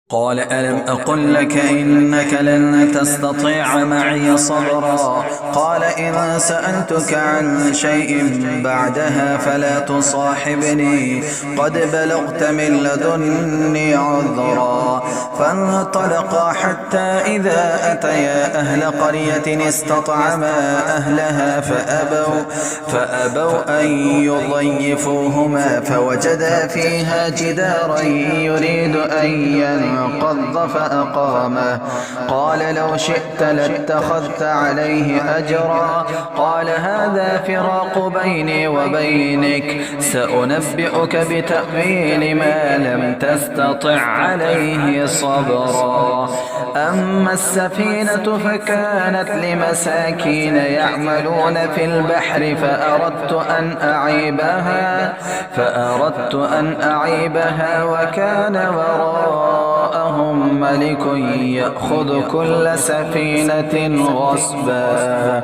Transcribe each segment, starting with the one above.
قال ألم أقل لك إنك لن تستطيع معي صبرا قال إن سألتك عن شيء بعدها فلا تصاحبني قد بلغت من لدني عذرا فانطلقا حتى إذا أتيا أهل قرية استطعما أهلها فأبوا أن يضيفوهما فوجدا فيها جدارا يريد أن ينقض فأقامه قال لو شئت لاتخذت عليه أجرا قال هذا فراق بيني وبينك سأنبئك بتأويل ما لم تستطع عليه صبرا أما السفينة فكانت لمساكين يعملون في البحر فأردت أن أعيبها وكان وراءهم ملك يأخذ كل سفينة غصبا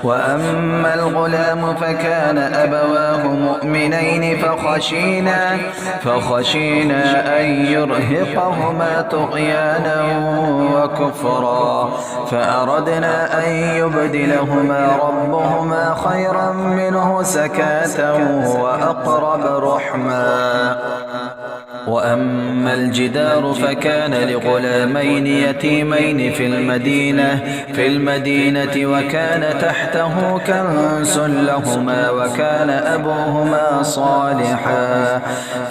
وأما الغلام فكان أبواه مؤمنين فخشينا أن يرهقهما طغيانا وكفرا فأردنا أن يبدلهما ربهما خيرا منه زكاة وأقرب رحما وأما الجدار فكان لغلامين يتيمين في المدينة وكان تحته كنز لهما وكان أبوهما صالحا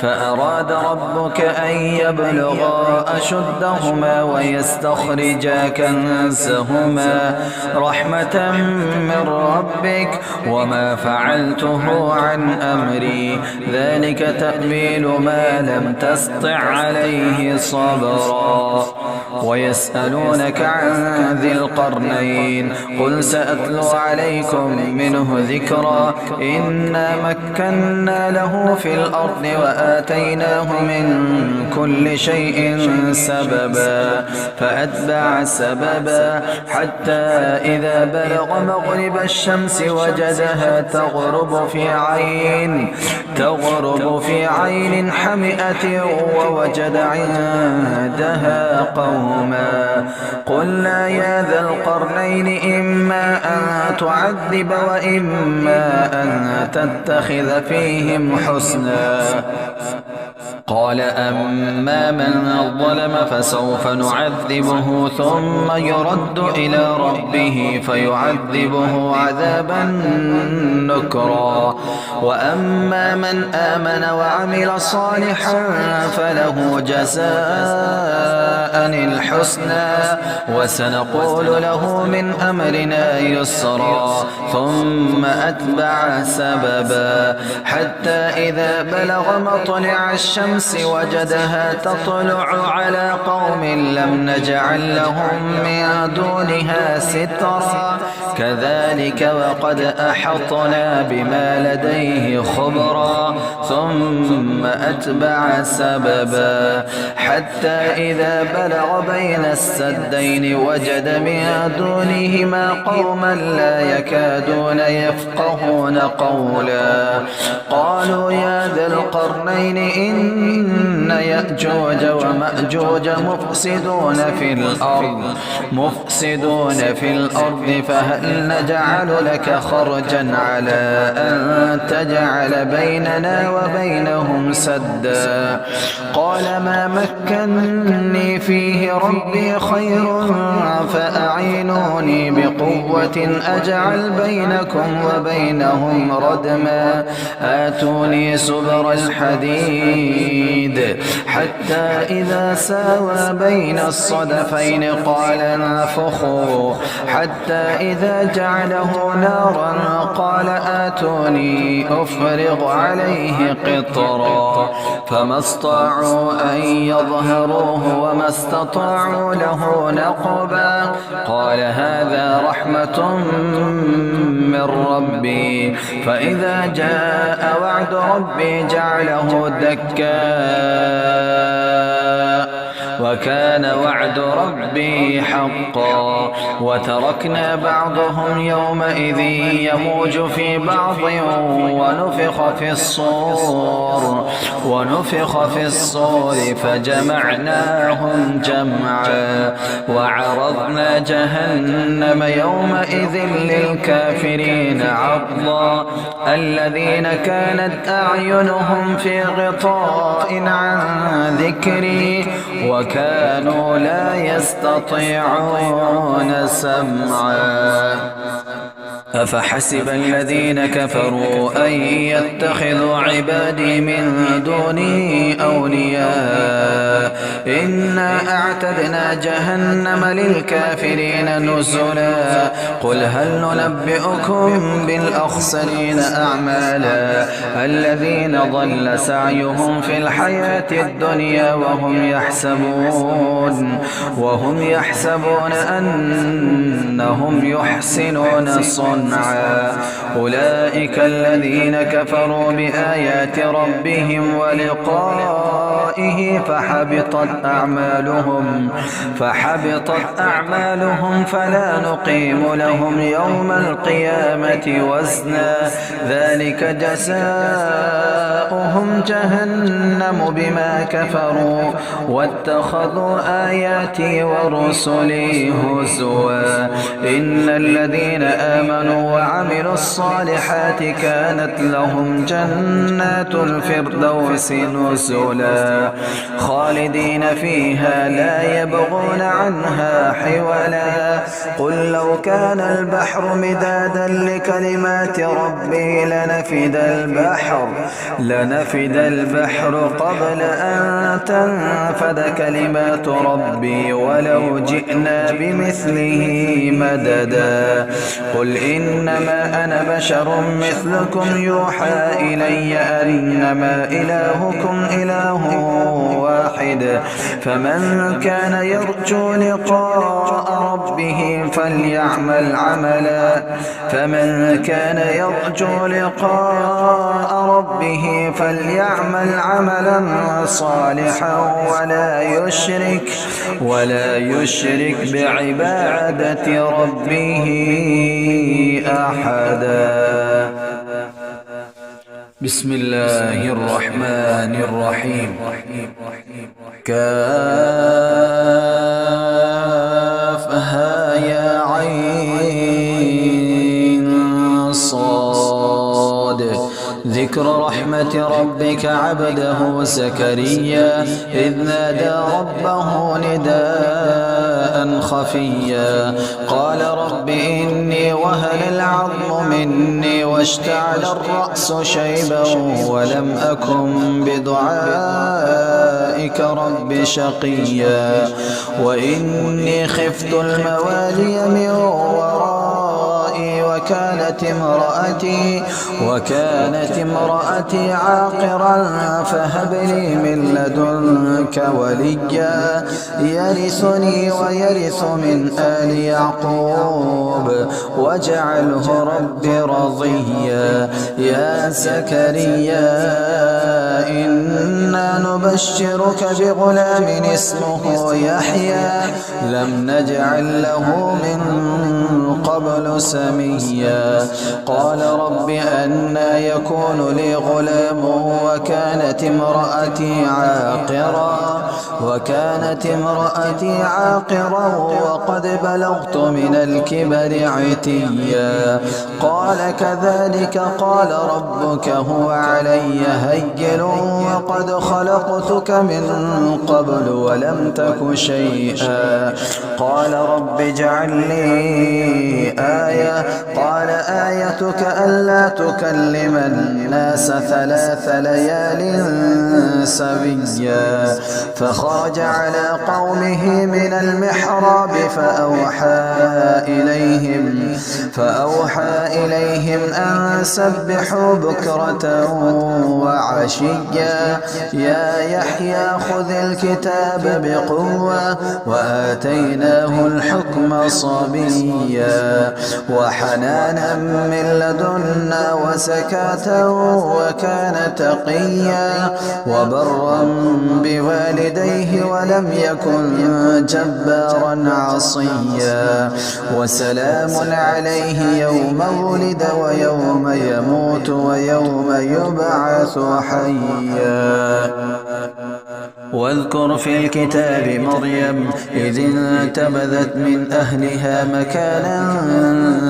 فأراد ربك أن يبلغا أشدهما ويستخرجا كنزهما رحمة من ربك وما فعلته عن أمري ذلك تأويل ما لم تستطع عليه صبرا ويسألونك عن ذي القرنين قل سأتلو عليكم منه ذكرا إنا مكنا له في الأرض وآتيناه من كل شيء سببا فأتبع سببا حتى إذا بلغ مغرب الشمس وجدها تغرب في عين حمئة ووجد عندها قوما قلنا يا ذا القرنين إما أن تعذب وإما أن تتخذ فيهم حسنا قال أما من ظلم فسوف نعذبه ثم يرد إلى ربه فيعذبه عذابا نكرا وأما من آمن وعمل صالحا فله جزاء الحسنى وسنقول له من أمرنا يسرا ثم أتبع سببا حتى إذا بلغ مطلع الشمس وجدها تطلع على قوم لم نجعل لهم من دونها سترا كذلك وقد أحطنا بما لديه خبرا ثم أتبع سببا حتى إذا بلغ بين السدين وجد من دونهما قوما لا يكادون يفقهون قولا قالوا يا ذا القرنين إن يأجوج ومأجوج مفسدون في الأرض فهل نجعل لك خرجا على أن تجعل بيننا وبينهم سدا قال ما مكنني فيه ربي خير فأعينوني بقوة أجعل بينكم وبينهم ردما آتوني سبر الحديد حتى إذا ساوى بين الصدفين قال انفخوا حتى إذا جعله نارا قال آتوني أفرغ عليه قطرا فما استطاعوا أن يظهروه وما استطاعوا له نقبا قال هذا رحمة من ربي فإذا جاء وعد ربي جعله دكا وكان وعد ربي حقا وتركنا بعضهم يومئذ يموج في بعض ونفخ في الصور فجمعناهم جمعا وعرضنا جهنم يومئذ للكافرين عرضا الذين كانت أعينهم في غطاء عن ذكري وكانوا لا يستطيعون سمعا أفحسب الذين كفروا أن يتخذوا عبادي من دوني أولياء إنا أعتدنا جهنم للكافرين نزلا قل هل ننبئكم بالأخسرين أعمالا الذين ضل سعيهم في الحياة الدنيا وهم يحسبون أنهم يحسنون صنعا أولئك الذين كفروا بآيات ربهم ولقائه فحبطت أعمالهم فلا نقيم لهم يوم القيامة وزنا ذلك جزاؤهم جهنم بما كفروا واتخذوا آياتي ورسلي هزوا إن الذين آمنوا وعملوا الصالحات كانت لهم جنات الفردوس نزلا خالدين فيها لا يبغون عنها حولا قل لو كان البحر مدادا لكلمات ربي لنفد البحر قبل أن تنفد كلمات ربي ولو جئنا بمثله مددا قل إنما أنا بشر مثلكم يوحى إلي أنما إلهكم إله واحد فمن كان يرجو لقاء ربه فليعمل عملا صالحا ولا يشرك بعبادة ربه أحدا. بسم الله الرحمن الرحيم. كافها يا عين صاد ذكر رحمة ربك عبده زكريا إذ نادى ربه نداء خفيا قال رب إني وهن العظم مني واشتعل الرأس شيبا ولم أكن بدعائك رب شقيا وإني خفت الموالي من ورائي وكانت امرأتي عاقرا فهب لي من لدنك وليا يرثني ويرث من آل يعقوب واجعله رب رضيا يا زكريا إنا نبشرك بغلام اسمه يحيى لم نجعل له من قبل سميا قال رب أنى يكون لي غلام وكانت امرأتي عاقرا وقد بلغت من الكبر عتيا قال كذلك قال ربك هو علي هين وقد خلقتك من قبل ولم تك شيئا قال رب اجعل لي آية قال آيتك ألا تكلم الناس 3 ليال سويا فخرج على قومه من المحراب فأوحى إليهم أن سبحوا بكرة وعشيا يا يحيى خذ الكتاب بقوة وآتيناه الحكم صبيا وحنانا وحنانا من لدنا وزكاة وكان تقيا وبرا بوالديه ولم يكن جبارا عصيا وسلام عليه يوم ولد ويوم يموت ويوم يبعث حيا. واذكر في الكتاب مريم إذ انتبذت من أهلها مكانا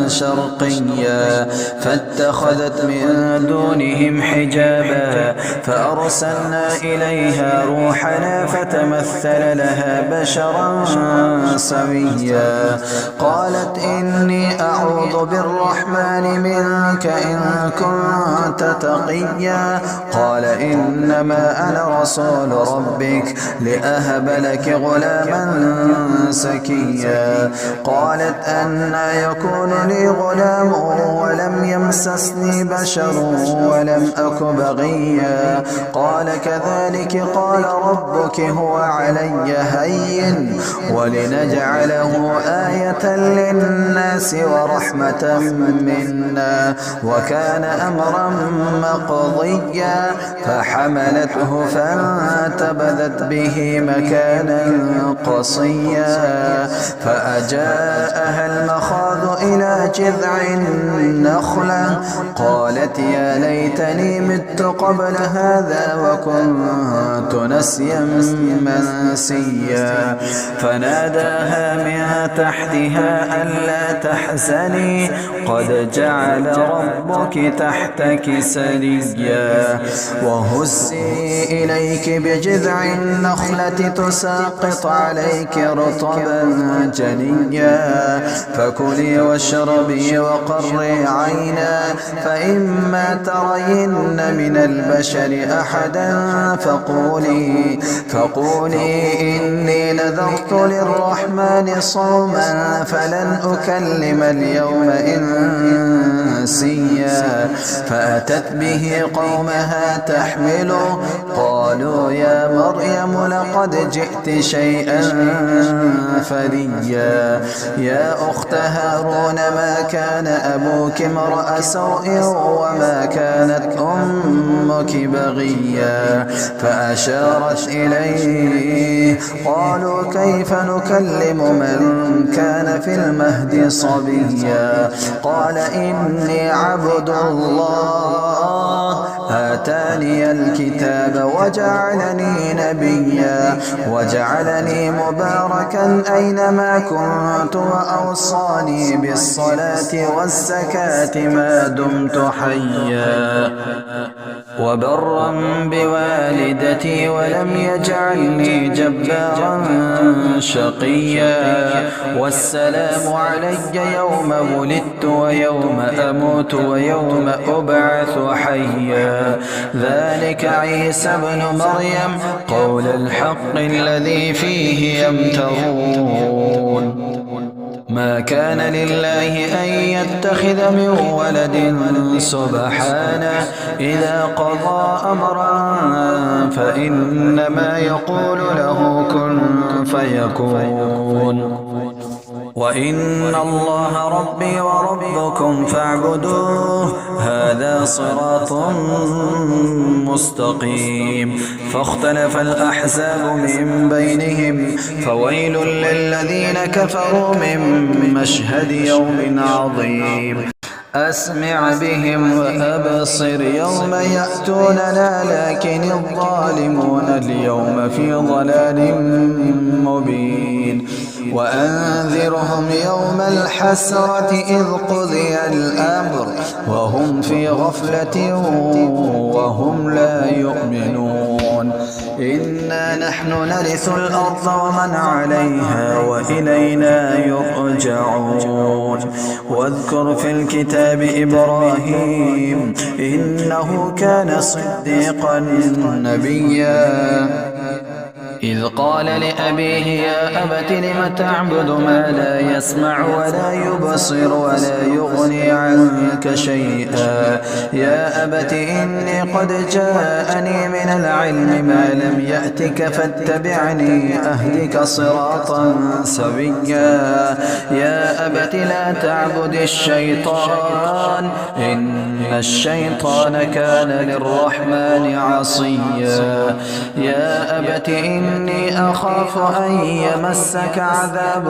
شرقيا فاتخذت من دونهم حجابا فأرسلنا إليها روحنا فتمثل لها بشرا سويا قالت إني أعوذ بالرحمن منك إن كنت تقيا قال إنما أنا رسول ربك لأهب لك غلاما زكيا قالت أنى يكون لي غلام ولم يمسسني بشر ولم أك بغيا قال كذلك قال ربك هو علي هين ولنجعله آية للناس ورحمة منا وكان أمرا مقضيا فحملته فانتبذت به مكانا قصيا فأجاءها المخاض إلى جذع النخلة قالت يا ليتني مت قبل هذا وكنت نسيا منسيا فناداها من تحتها ألا تحزني قد جعل ربك تحتك سريا وهزي إليك بجذع النخلة تساقط عليك رطبا جنيا فكلي واشربي وقري عينا فإما ترين من البشر أحدا فقولي إني نذرت للرحمن صوما فلن أكلم اليوم إنسيا فأتت به قومها تحمله قالوا يا مريم لقد جئت شيئا فريا يا أخت هارون ما كان أبوك امرأ سوء وما كانت أمك بغيا فأشارت إليه قالوا كيف نكلم من كان في المهد صبيا قال إني عبد الله آتاني الكتاب وجعلني نبيا وجعلني مباركا أينما كنت وأوصاني بالصلاة والزكاة ما دمت حيا وبرا بوالدتي ولم يجعلني جبارا شقيا والسلام علي يوم ولدت ويوم أموت ويوم أبعث حيا ذلك عيسى ابن مريم قول الحق الذي فيه يمترون ما كان لله أن يتخذ من ولد سبحانه إذا قضى أمرا فإنما يقول له كن فيكون وإن الله ربي وربكم فاعبدوه هذا صراط مستقيم فاختلف الأحزاب من بينهم فويل للذين كفروا من مشهد يوم عظيم أسمع بهم وأبصر يوم يأتوننا لكن الظالمون اليوم في ضلال مبين وأنذرهم يوم الحسرة إذ قضي الأمر وهم في غفلة وهم لا يؤمنون إنا نحن نرث الأرض ومن عليها وإلينا يرجعون واذكر في الكتاب إبراهيم إنه كان صديقا نبيا إذ قال لأبيه يا أبت لم تعبد ما لا يسمع ولا يبصر ولا يغني عنك شيئا يا أبت إني قد جاءني من العلم ما لم يأتك فاتبعني أهدك صراطا سويا يا أبت لا تعبد الشيطان إن الشيطان كان للرحمن عصيا يا أبت إني أخاف أن يمسك عذاب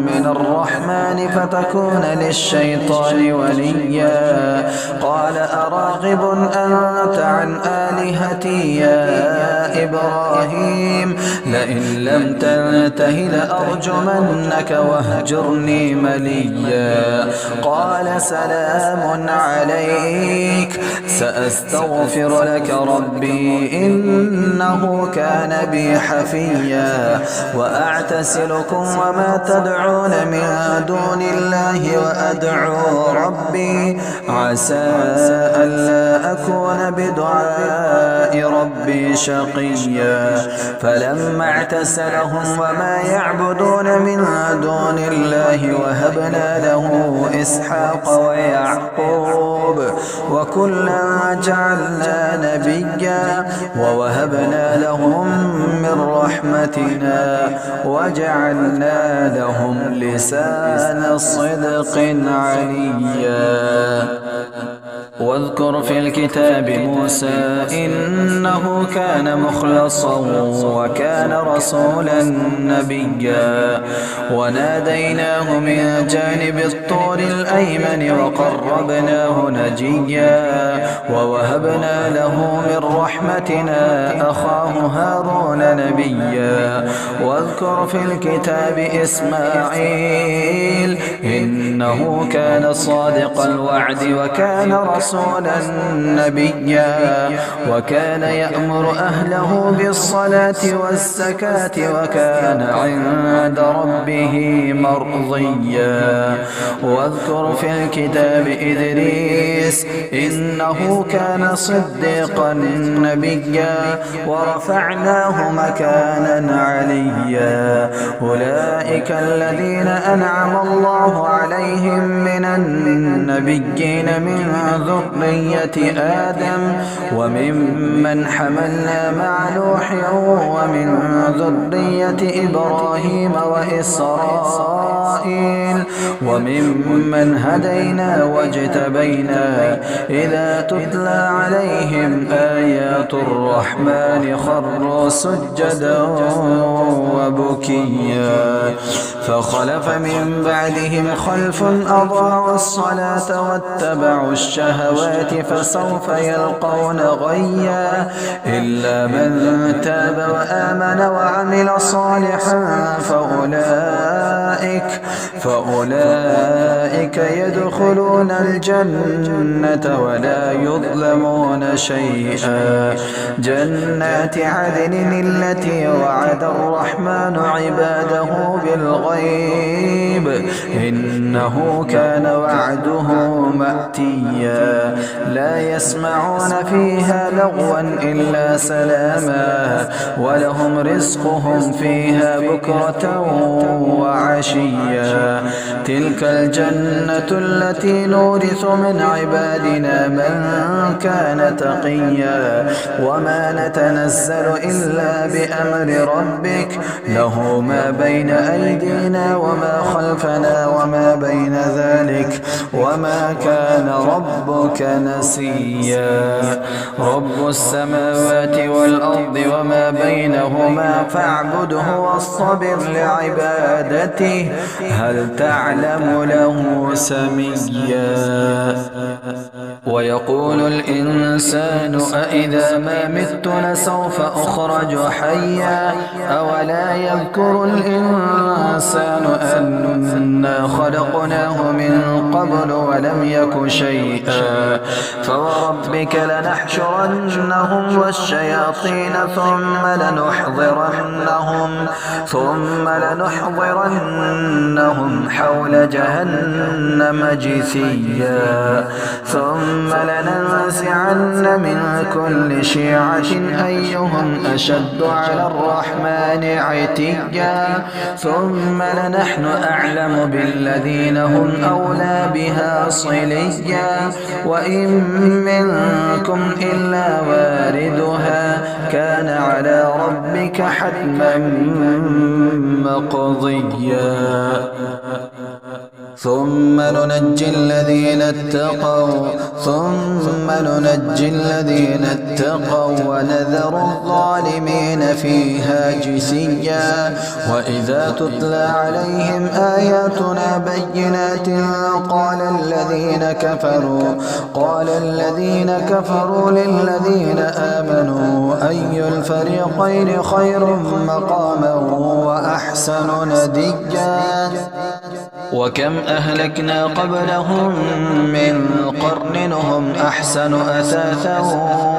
من الرحمن فتكون للشيطان وليا قال أراغب أنت عن آلهتي يا إبراهيم لئن لم تنته لأرجمنك واهجرني مليا قال سلام عليك سأستغفر لك ربي إنه كان بي حفيا وأعتزلكم وما تدعون من دون الله وأدعو ربي عسى ألا أكون بدعاء ربي شقيا فلما اعتزلهم وما يعبدون من دون الله وهبنا له إسحاق ويعقوب وكلا جعلنا نبيا ووهبنا لهم من رحمتنا وجعلنا لهم لسان صدق عليا واذكر في الكتاب موسى إنه كان مخلصا وكان رسولا نبيا وناديناه من جانب الطور الأيمن وقربناه نجيا ووهبنا له من رحمتنا أخاه هارون نبيا واذكر في الكتاب إسماعيل إنه كان صادق الوعد وكان رسولا نبيا وكان يأمر أهله بالصلاة والزكاة وكان عند ربه مرضيا واذكر في الكتاب إدريس إنه كان صديقا نبيا ورفعناه مكانا عليا أولئك الذين أنعم الله عليهم من النبيين من ذرية آدم وممن حملنا مع نوح ومن ذرية إبراهيم وإسرائيل وممن هدينا واجتبينا إذا تتلى عليهم آيات الرحمن خروا سجدا وبكيا فخلف من بعدهم خلف أضاعوا الصلاة واتبعوا الشهوات فسوف يلقون غيا إلا من تاب وآمن وعمل صالحا فأولئك يدخلون الجنة ولا يظلمون شيئا جنات عدن التي وعد الرحمن عباده بالغيب إنه كان وعده مأتيا لا يسمعون فيها لغوا إلا سلاما ولهم رزقهم فيها بكرة وعشيا تلك الجنة التي نورث من عبادنا من كان تقيا وما نتنزل إلا بأمر ربك له ما بين أيدينا وما خلفنا وما بين ذلك وما كان ربك نسيا رب السماوات والأرض وما بينهما فاعبده واصطبر لعبادته هل تعلم له سميا ويقول الإنسان أإذا ما مت لسوف أخرج حيا أولا يذكر الإنسان أنا خلقناه من قبل ولم يك شيئا فوربك لنحشرنهم والشياطين ثم لنحضرنهم لنحضرنهم حول جهنم جثيا ثم لننزعن من كل شيعة أيهم أشد على الرحمن عتيا ثم لنحن أعلم بالذين هم أولى بها صليا وإن منكم إلا واردها كان على ربك حتما مقضيا ثم ننجي الذين اتقوا ونذر الظالمين فيها جثيا وإذا تتلى عليهم آياتنا بينات قال الذين كفروا للذين آمنوا أي الفريقين خير مقاما وأحسن نديا وكم أهلكنا قبلهم من قرن هم أحسن أثاثا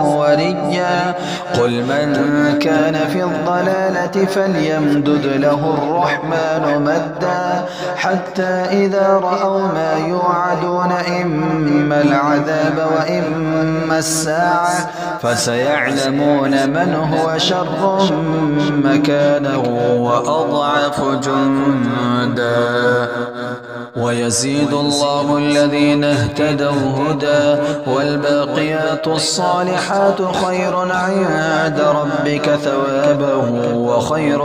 وريا قل من كان في الضلالة فليمدد له الرحمن مدا حتى إذا رأوا ما يوعدون إما العذاب وإما الساعة فسيعلمون من هو شر مكانا وأضعف جندا ويزيد الله الذين اهتدوا هدى والباقيات الصالحات خير عند ربك ثوابا وخير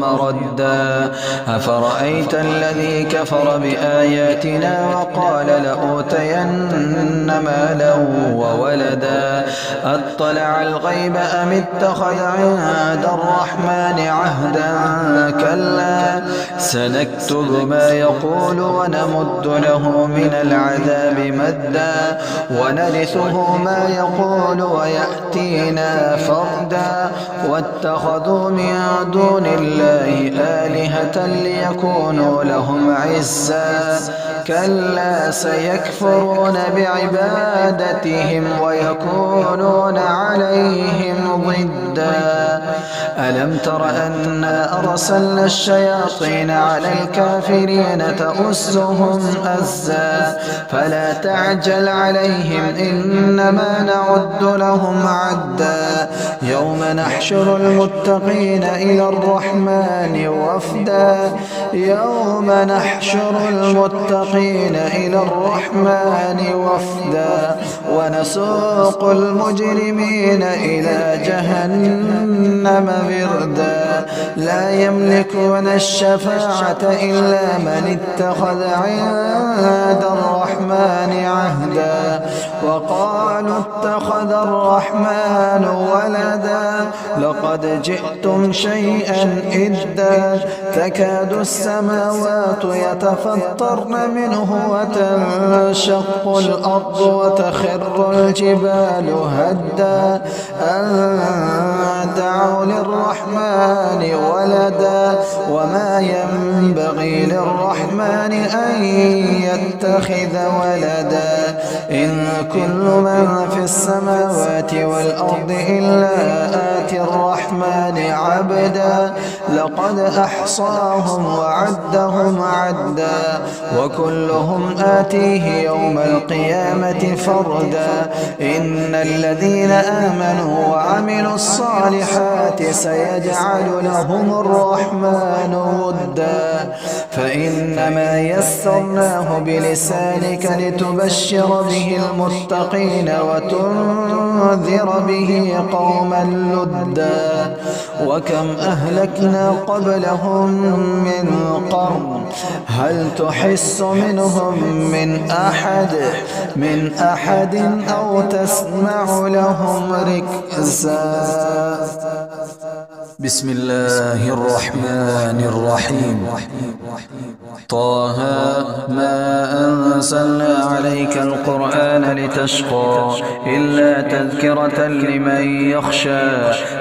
مردا أفرأيت الذي كفر بآياتنا وقال لأوتين مالا وولدا أطلع الغيب أم اتخذ عند الرحمن عهدا كلا سنكتب ما يقول ونمد له من العذاب مدا ونرثه ما يقول ويأتينا فردا واتخذوا من دون الله آلهة ليكونوا لهم عزا كلا سيكفرون بعبادتهم ويكونون عليهم ضدا ألم تر أنا أرسلنا الشياطين على الكافرين تؤزهم أزا فلا تعجل عليهم إنما نعد لهم عدا يوم نحشر المتقين إلى الرحمن وفدا ونسوق المجرمين إلى جهنم وردا لا يملكون الشفاعة إلا من اتخذ عند الرحمن عهدا وقالوا اتخذ الرحمن ولدا لقد جئتم شيئا إدا تكاد السماوات يتفطرن منه وتنشق الأرض وتخر الجبال هدا أن دعوا للرحمن ولدا وما ينبغي للرحمن أن يتخذ ولدا إن كل من في السماوات والأرض إلا آتي الرحمن عبدا لقد أحصاهم وعدهم عدا وكلهم آتيه يوم القيامة فردا إن الذين آمنوا وعملوا الصالحات سيجعل لهم الرحمن ودا فإنما يسرناه بلسانك لتبشر به المتقين وتنذر به قوما لدا وكم أهلكنا قبلهم من قرن هل تحس منهم من أحد أو تسمع لهم ركزا بسم الله الرحمن الرحيم طه ما أنزلنا عليك القرآن لتشقى إلا تذكرة لمن يخشى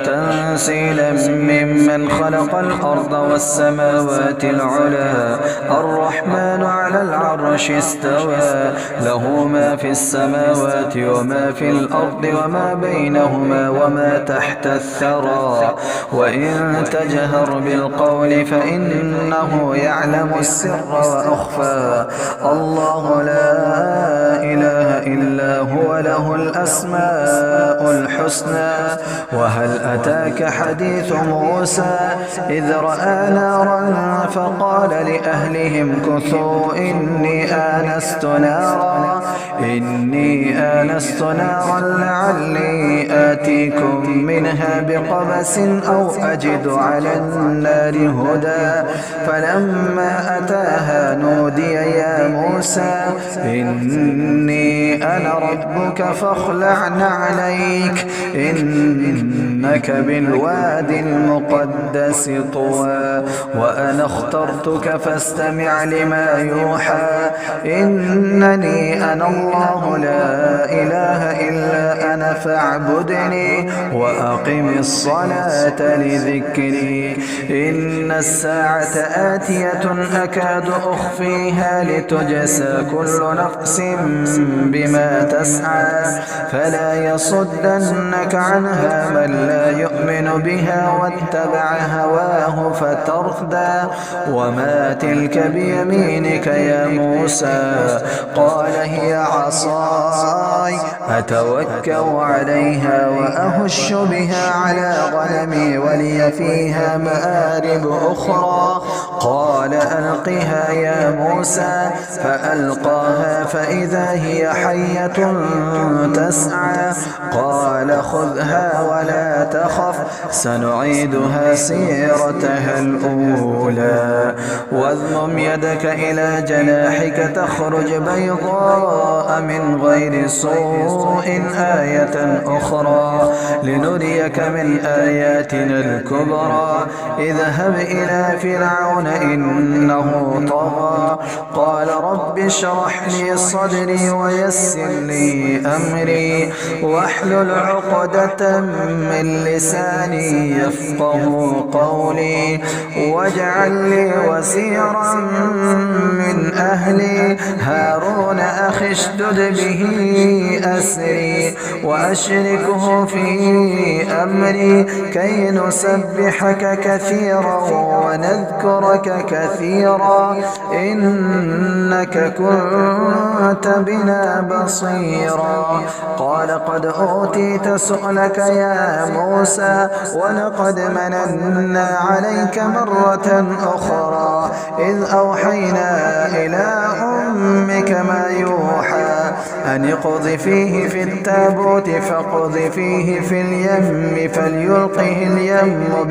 تنزيلا ممن خلق الأرض والسماوات العلى الرحمن على العرش استوى له ما في السماوات وما في الأرض وما بينهما وما تحت الثرى وإن تجهر بالقول فإنه يعلم السر وأخفى الله لا إله إلا هو له الأسماء الحسنى وهل أتاك حديث موسى إذ رأى نارا فقال لأهلهم كثوا إني آنست نارا لعلي آتيكم منها بقبس أو أجد على النار هدى فلما أتاها نودي يا موسى إني أنا ربك فاخلع عليك إنك بالواد المقدس طوى وأنا اخترتك فاستمع لما يوحى إنني أنا الله لا إله إلا أنا فاعبدني وأقم الصلاة لذكري إن الساعة آتية أكاد أخفيها لتجزى كل نفس بما تسعى فلا يصدنك عنها من لا يؤمن بها واتبع هواه فتردى وما تلك بيمينك يا موسى قال هي عصاي أتوكأ عليها وأهش بها على غنمي ولي فيها مآرب أخرى قال ألقها يا موسى فألقاها فإذا هي حية تسعى قال خذها ولا تخف سنعيدها سيرتها الأولى واضمم يدك إلى جناحك تخرج بيضاء من غير سوء آية أخرى لنريك من آياتنا الكبرى اذهب إلى فرعون إنه طغى قال رب اشرح لي صدري ويسر لي أمري واحلل عقدة من لساني يفقه قولي واجعل لي وزيرا من أهلي هارون أخي اشدد به أسري وأشركه في أمري كي نسبحك كثيرا ونذكرك كثيرا إنك كنت بنا بصيرا قال قد أوتيت سؤلك يا موسى ولقد مننا عليك مرة أخرى إذ أوحينا إلى أمك ما يوحى أن اقذفيه في التابوت فاقذفيه في اليم فليلقه اليم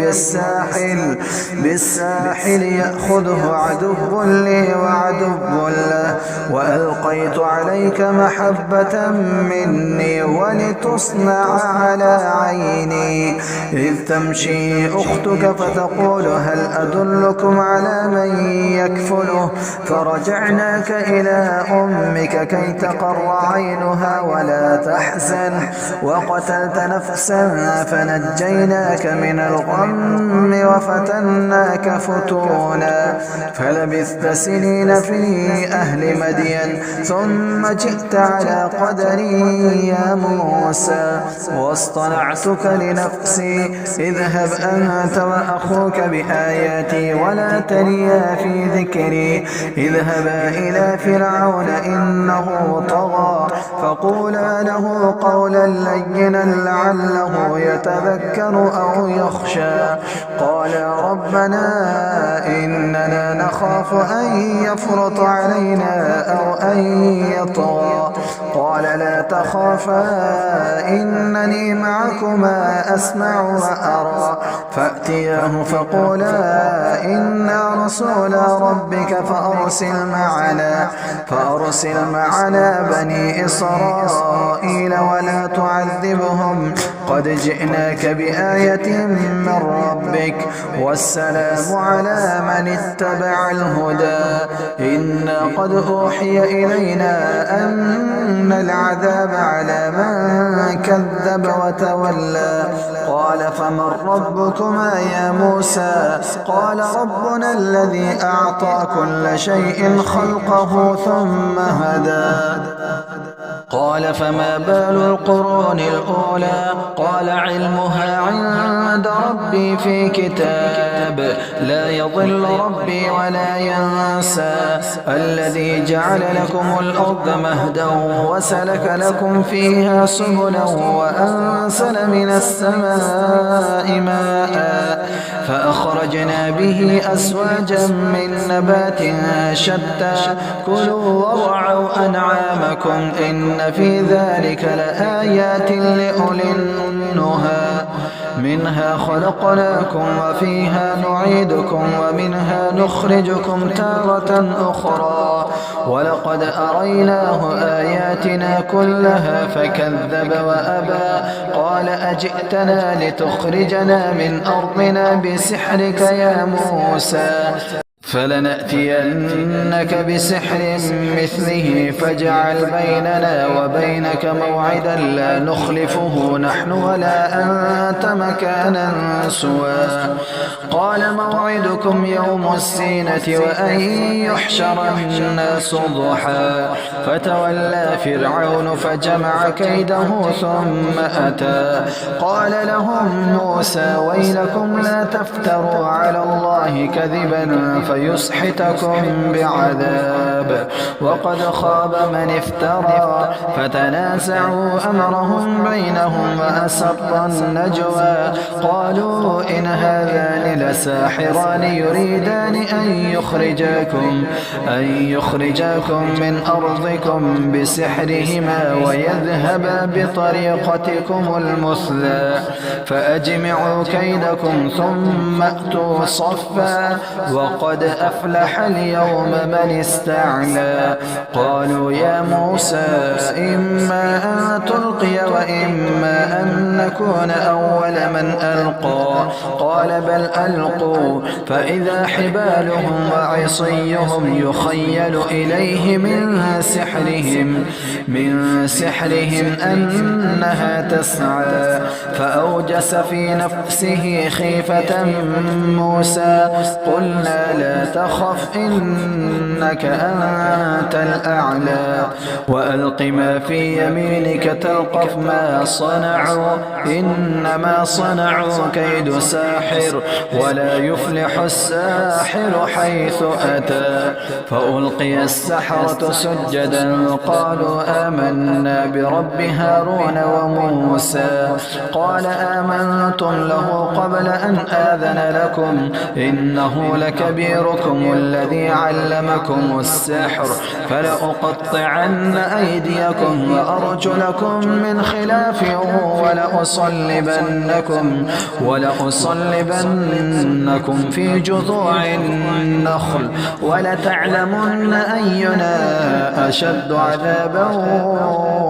بالساحل يأخذه عدو لي وعدو له وألقيت عليك محبة مني ولتصنع على عيني إذ تمشي أختك فتقول هل أدلكم على من يكفله فرجعناك إلى أمك كي تقر عينها ولا تحزن وقتلت نفسا فنجيناك من الغم وفتناك فتونا فلبثت سنين في أهل مدين ثم جئت على قدري يا موسى واصطنعتك لنفسي اذهب أنت وأخوك بآياتي ولا تنيا في ذكري اذهبا إلى فرعون إنه طغى فقولا له قولا لينا لعله يتذكر أو يخشى قال ربنا إننا نخاف أن يفرط علينا أو أن يطغى قال لا تخافا إنني معكما أسمع وأرى فأتياه فقولا إنا رسول ربك فأرسل معنا بني إسرائيل ولا تعذبهم قد جئناك بآية من ربك والسلام على من اتبع الهدى إنا قد أوحي إلينا أن العذاب على من كذب وتولى قال فمن ربكما يا موسى قال ربنا الذي أعطى كل شيء خلقه ثم هدى قال فما بال القرون الأولى قال علمها عند ربي في كتاب لا يضل ربي ولا ينسى الذي جعل لكم الأرض مهدا وسلك لكم فيها سبلا وأنزل من السماء ماء فأخرجنا به أزواجا من نبات شتى كلوا وارعوا أنعامكم إن في ذلك لآيات لأولي النهى منها خلقناكم وفيها نعيدكم ومنها نخرجكم تارة أخرى ولقد أريناه آياتنا كلها فكذب وأبى قال أجئتنا لتخرجنا من أرضنا بسحرك يا موسى فلنأتينك بسحر مثله فاجعل بيننا وبينك موعدا لا نخلفه نحن ولا أنت مكانا سوى قال موعدكم يوم الزينة وأن يحشر الناس ضحى فتولى فرعون فجمع كيده ثم أتى قال لهم موسى ويلكم لا تفتروا على الله كذبا فيسحتكم بعذاب وقد خاب من افترى فتنازعوا أمرهم بينهم وأسر النجوى قالوا إن هذان لساحران يريدان أن يخرجاكم من أرضكم بسحرهما ويذهبا بطريقتكم المثلى فأجمعوا كيدكم ثم أتوا صفا وقد أفلح اليوم من استعلى قالوا يا موسى إما أن تلقي وإما أن نكون أول من ألقى قال بل ألقوا فإذا حبالهم وعصيهم يخيل إليه من سحرهم أنها تسعى فأوجس في نفسه خيفة موسى قلنا لا تخف إنك أنت الأعلى وألق ما في يمينك تلقف ما صنعوا إنما صنعوا كيد ساحر ولا يفلح الساحر حيث أتى فألقي السحرة سجدا قالوا آمنا برب هارون وموسى قال آمنتم له قبل أن آذن لكم إنه لكبيركم الذي علمكم السحر فلأقطعن أيديكم وأرجلكم من خلاف ولأصلبنكم في جذوع النخل ولتعلمن أينا أشد عذابا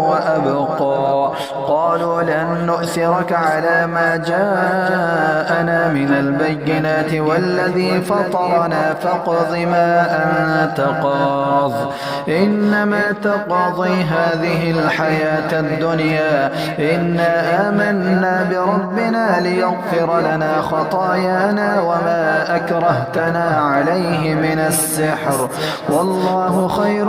وأبقى قالوا لن نؤثرك على ما جاءنا من البينات والذي فطرنا فاقض ما أنت قاض إنما تقضي هذه الحياة الدنيا إنا آمنا بربنا ليغفر لنا خطايانا وما أكرهتنا عليه من السحر والله خير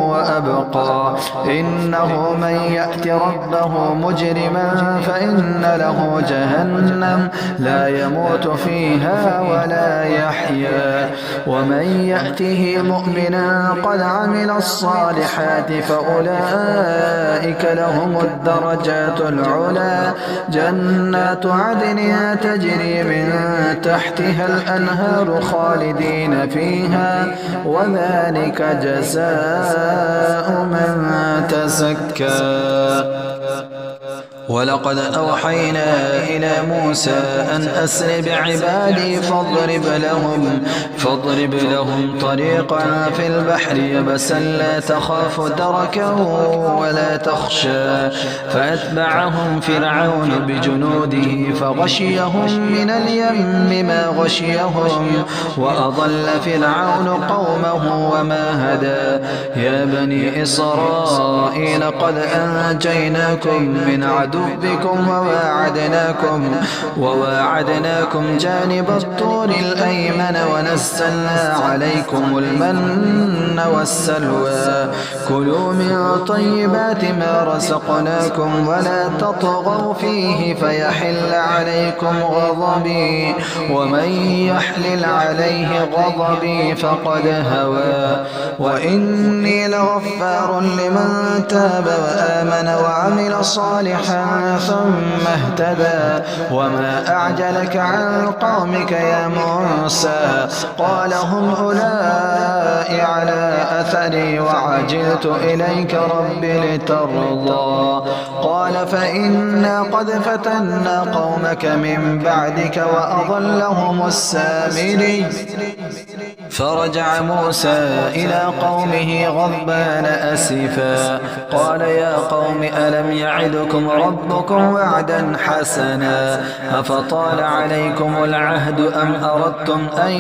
وأبقى إنه من يأت ربه مجرما فإن له جهنم لا يموت فيها ولا يحيا ومن يأته مؤمنا قد عمل الصالحات فأولئك لهم الدرجات العلى جنات عدن تجري من تحتها الأنهار خالدين فيها وذلك جزاء من تزكى ولقد أوحينا إلى موسى أن أسر بعبادي فاضرب لهم طريقا في البحر يبسا لا تخاف دركا ولا تخشى فأتبعهم فرعون بجنوده فغشيهم من اليم ما غشيهم وأضل فرعون قومه وما هدى يا بني إسرائيل قد أنجيناكم من عدوكم بدبكم وواعدناكم جانب الطور الأيمن ونزلنا عليكم المن والسلوى كلوا من طيبات ما رزقناكم ولا تطغوا فيه فيحل عليكم غضبي ومن يحلل عليه غضبي فقد هوى وإني لغفار لمن تاب وآمن وعمل صالحا ثم اهتدى وما أعجلك عن قومك يا موسى قال هم أولئك على أثري وعجلت إليك رب لترضى قال فإنا قد فتنا قومك من بعدك وأضلهم السامري فرجع موسى إلى قومه غضبان أسفا قال يا قوم ألم يعدكم ربكم وعدا حسنا أفطال عليكم العهد أم أردتم أن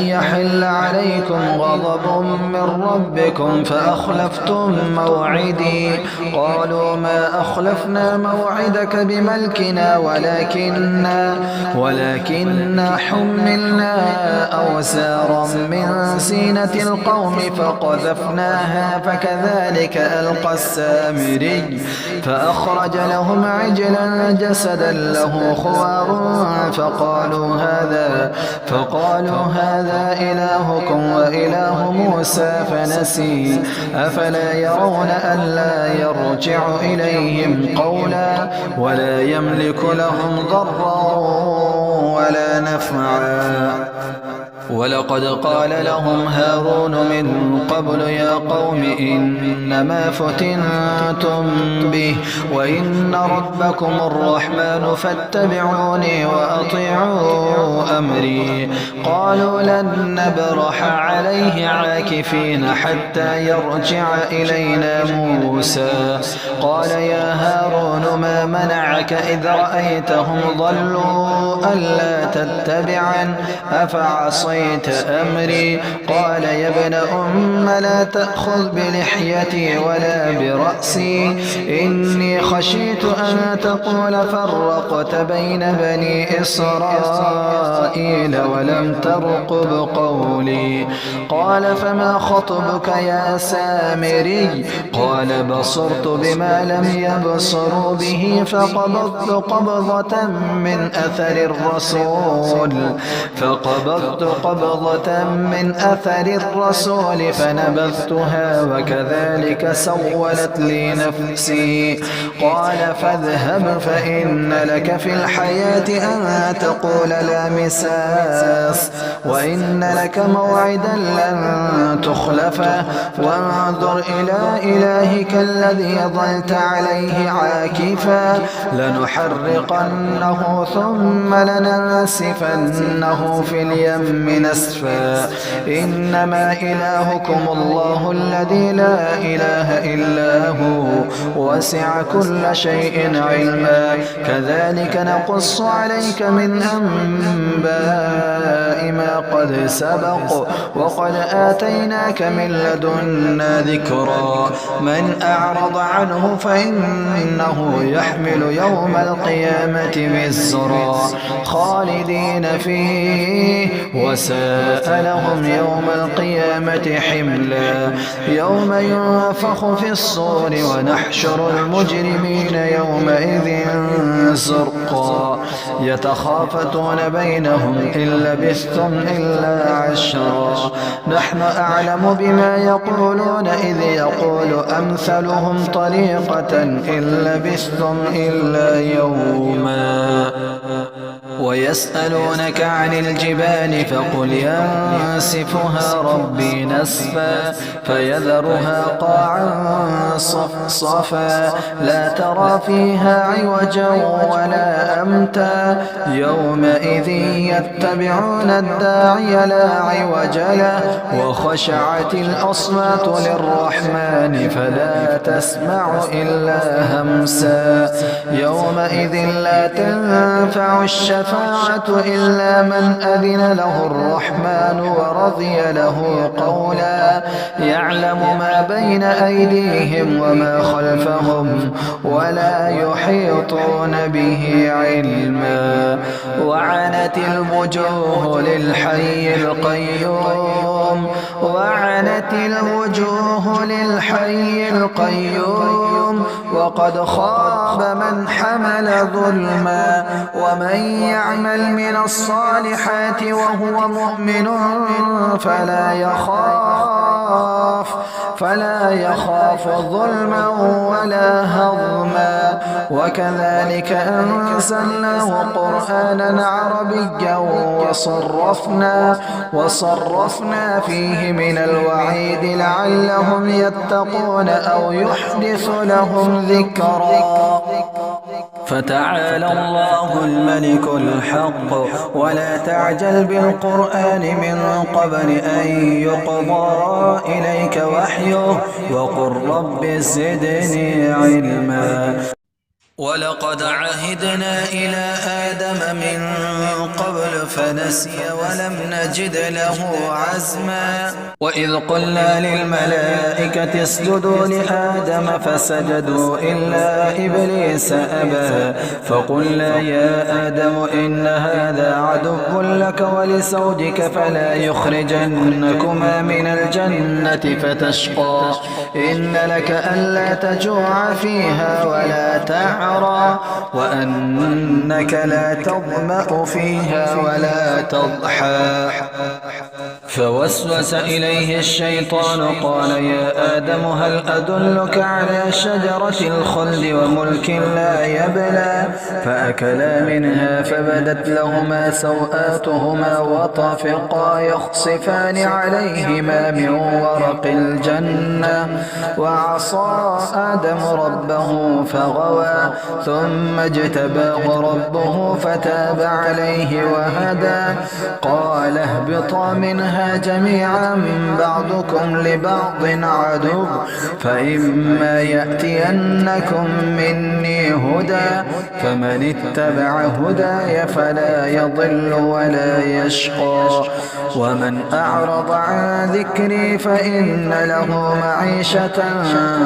يحل عليكم غضب من ربكم فأخلفتم موعدي قالوا ما أخلفنا موعدك بملكنا ولكننا حملنا أوزارا من زينة القوم فقذفناها فكذلك ألقى السامري فأخرج لهم عجلا جسدا له خوار فقالوا هذا إلهكم وإله موسى فنسي أفلا يرون ألا يرجع إليهم قولا ولا يملك لهم ضرا ولا نفعا ولقد قال لهم هارون من قبل يا قوم إنما فتنتم به وإن ربكم الرحمن فاتبعوني وأطيعوا أمري قالوا لن نبرح عليه عاكفين حتى يرجع إلينا موسى قال يا هارون ما منعك إذ رأيتهم ضلوا ألا تتبعن أفعصيت أمري قال يا ابن أم لا تأخذ بلحيتي ولا برأسي إني خشيت أن تقول فرقت بين بني إسرائيل ولم ترقب قولي قال فما خطبك يا سامري قال بصرت بما لم يبصروا به فقبضت قبضة من أثر الرسول فنبذتها وكذلك سولت لي نفسي قال فاذهب فإن لك في الحياة أن تقول لا مساس وإن لك موعدا لن تخلفه وانظر إلى إلهك الذي ظلت عليه عاكفا لنحرقنه ثم لننسفنه في اليم نسفا إنما إلهكم الله الذي لا إله إلا هو وسع كل شيء علما كذلك نقص عليك من أنباء ما قد سبق وقد آتيناك من لدنا ذكرا من أعرض عنه فإنه يحمل يوم القيامة وزرا خالدين فيه وساء لهم يوم القيامة حملا يوم ينفخ في الصور ونحشر المجرمين يومئذ زرقا يتخافتون بينهم إن لبثتم إلا عشرا نحن أعلم بما يقولون إذ يقول أمثلهم طريقة إن لبثتم إلا يوما ويسألونك عن الجبال فقل ينسفها ربي نسفا فيذرها قاعا صفصفا لا ترى فيها عوجا ولا أمتا يومئذ يتبعون الداعي لا عوج له وخشعت الأصوات للرحمن فلا تسمع إلا همسا يومئذ لا تنفع الشفاعة الشفاعة إلا من أذن له الرحمن ورضي له قولا يعلم ما بين أيديهم وما خلفهم ولا يحيطون به علما وعنت الوجوه للحي القيوم وقد خاب من حمل ظلما ومن يعمل من الصالحات وهو مؤمن فلا يخاف ظلما ولا هضما وكذلك أنزلناه قرآنا عربيا وصرفنا فيه من الوعيد لعلهم يتقون أو يحدث لهم ذكرا فتعالى الله الملك الحق ولا تعجل بالقرآن من قبل أن يقضى إليك وحيه وقل رب زدني علما ولقد عهدنا إلى آدم من قبل فنسي ولم نجد له عزما وإذ قلنا للملائكة اسجدوا لآدم فسجدوا إلا إبليس أبى فقلنا يا آدم إن هذا عدو لك ولزوجك فلا يخرجنكما من الجنة فتشقى إن لك ألا تجوع فيها ولا تعرى وأنك لا تظمأ فيها ولا تضحى فوسوس إليه الشيطان قال يا آدم هل أدلك على شجرة الخلد وملك لا يبلى فأكلا منها فبدت لهما سوآتهما وطفقا يخصفان عليهما من ورق الجنة وعصى آدم ربه فغوى ثم اجتباه ربه فتاب عليه وهدى قال اهبطا منها جميعا بعضكم لبعض عدو فإما يأتينكم مني هدى فمن اتبع هداي فلا يضل ولا يشقى ومن أعرض عن ذكري فإن له معيشة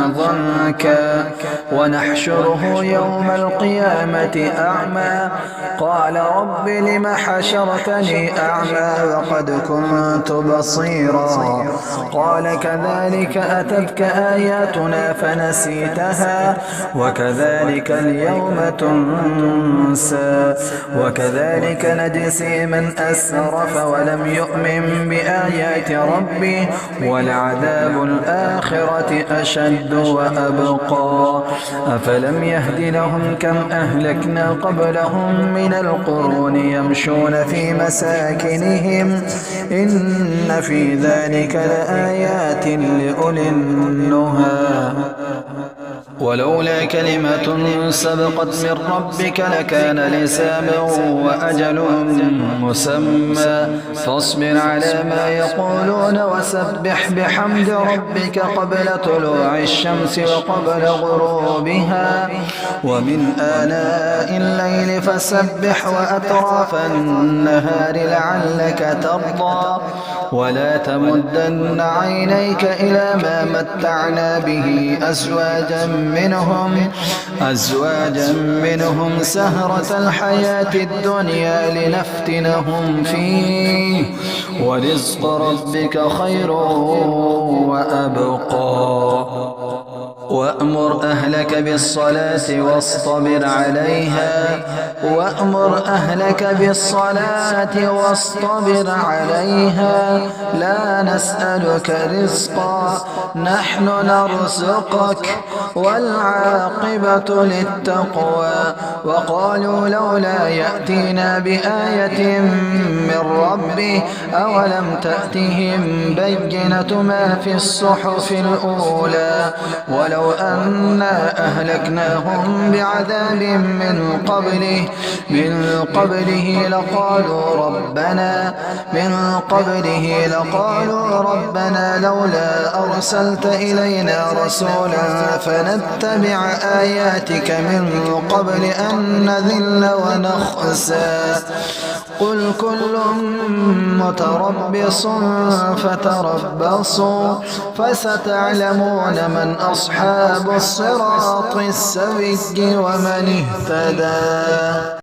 ضنكا ونحشره يوم القيامة أعمى قال رب لم حشرتني أعمى وقد كنت بصيرا قال كذلك أتتك آياتنا فنسيتها وكذلك اليوم تنسى وكذلك نجزي من أسرف ولم يؤمن بآيات ربه ولعذاب الآخرة أشد وأبقى أفلم يهد لهم كم أهلكنا قبلهم من القرون يمشون في مساكنهم إن في ذلك لآيات لأولي النهى ولولا كلمة سبقت من ربك لكان لساما وأجل مسمى فاصبر على ما يقولون وسبح بحمد ربك قبل طلوع الشمس وقبل غروبها ومن آلاء الليل فسبح وأطراف النهار لعلك ترضى ولا تمدن عينيك إلى ما متعنا به أزواجا منهم سهرة الحياة الدنيا لنفتنهم فيه ورزق ربك خير وأبقى وأمر أهلك بالصلاة واصطبر عليها لا نسألك رزقا نحن نرزقك والعاقبة للتقوى وقالوا لولا يأتينا بآية من ربه أولم تأتهم بينة ما في الصحف الأولى ولو ولو أنا أهلكناهم بعذاب من قبله لقالوا ربنا لولا أرسلت إلينا رسولا فنتبع آياتك من قبل أن نذل ونخزى قل كل متربص فتربصوا فستعلمون من أصحاب الصراط السوي ومن اهتدى.